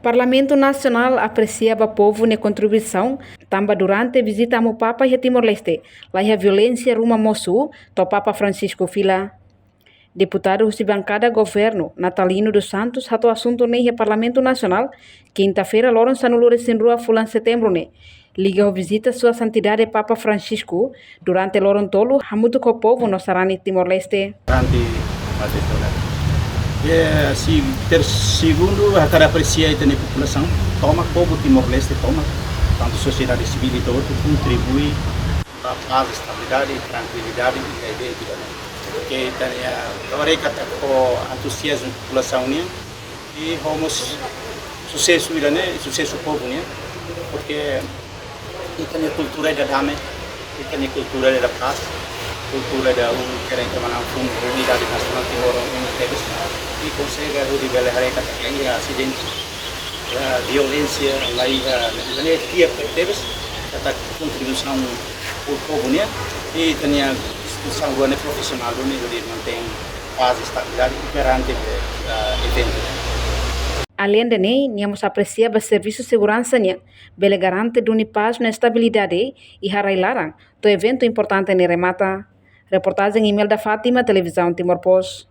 Parlamento Nacional apreciava povo na contribuição, também durante a visita ao Papa e a Timor-Leste, lá a violência rumo a Mossul, do Papa Francisco Fila. Deputados de bancada governo, Natalino dos Santos, rato assunto no Parlamento Nacional, quinta-feira, Lourenço Anulures em rua Fulan Setembro, né? Liga a visita sua santidade Papa Francisco, durante Lorontolo, hamuto com o povo no Sarani Timor-Leste. Segundo, a cara aprecia a população, toma povo Timor-Leste, toma, tanto sociedade civil e todo, contribui para a paz, estabilidade e tranquilidade da ideia de porque agora está com entusiasmo da população e vamos sucesso sucesso povo porque tem a cultura da dama, tem a cultura da paz, cultura da querem que uma unidade nacional Timor-Leste e consegue resolver a acidente, a violência, a dia teve essa contribuição por povo e tem a instituição profissional do nível mantém paz e estabilidade perante o evento. Além de nem, nós apreciamos o serviço de segurança, bele garante de paz na estabilidade e harailaran, do evento importante ne remata. Reportagem e-mail da Fátima, Televisão Timor Post.